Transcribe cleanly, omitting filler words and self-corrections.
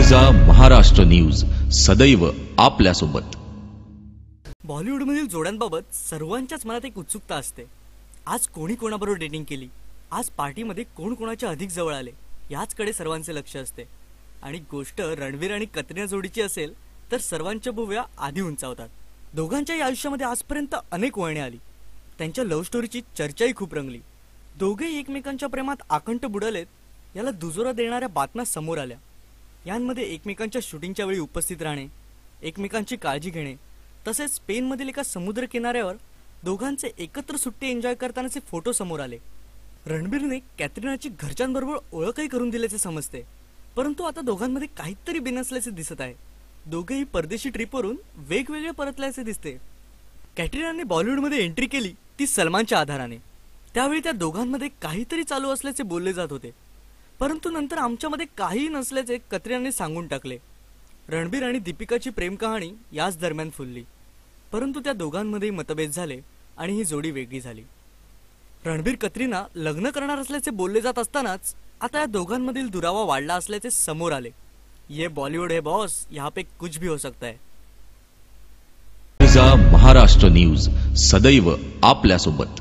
तुझा महाराष्ट्र न्यूज सदैव आपल्यासोबत। बॉलिवूडमधील जोड्यांबाबत सर्वांच्याच मनात एक उत्सुकता असते। आज कोणी कोणाबरोबर डेटिंग केली, आज पार्टीमध्ये कोण कोणाच्या अधिक जवळ आले, याचकडे सर्वांचे लक्ष असते। आणि गोष्ट रणवीर आणि कतरिना जोडीची असेल तर सर्वांच्या भुवया आधी उंचावतात। दोघांच्याही आयुष्यामध्ये आजपर्यंत अनेक वळणे आली, त्यांच्या लव्ह स्टोरीची चर्चाही खूप रंगली। दोघेही एकमेकांच्या प्रेमात आकंठ बुडालेत, याला दुजोरा देणाऱ्या बातम्या समोर आल्या। यांमध्ये एकमेकांच्या शूटिंगच्या वेळी उपस्थित राहणे, एकमेकांची काळजी घेणे, तसेच स्पेनमधील एका समुद्र किनाऱ्यावर दोघांचे एकत्र सुट्टी एन्जॉय करतानाचे फोटो समोर आले। रणबीरने कॅटरिनाची घरच्यांबरोबर ओळखही करून दिल्याचे समजते, परंतु आता दोघांमध्ये काहीतरी बिनसल्याचे दिसत आहे। दोघेही परदेशी ट्रिपवरून वेगवेगळे परतल्याचे दिसते। कॅटरिनाने बॉलिवूडमध्ये एंट्री केली ती सलमानच्या आधाराने। त्यावेळी त्या दोघांमध्ये काहीतरी चालू असल्याचे बोलले जात होते, परंतु नंतर आमच्यामध्ये काही नसल्याचे कतरिनाने सांगून टाकले। रणबीर आणि दीपिकाची प्रेम कहाणी याच दरम्यान फुलली, परंतु त्या दोघांमध्ये मतभेद झाले आणि ही जोडी वेगळी झाली। रणबीर कतरिना लग्न करणार असल्याचे बोलले जात असतानाच आता या दोघांमधील दुरावा वाढला असल्याचे समोर आले। ये बॉलिवूड है बॉस, यहाँ पे कुछ भी हो सकता है। तुझा महाराष्ट्र न्यूज सदैव आपल्यासोबत।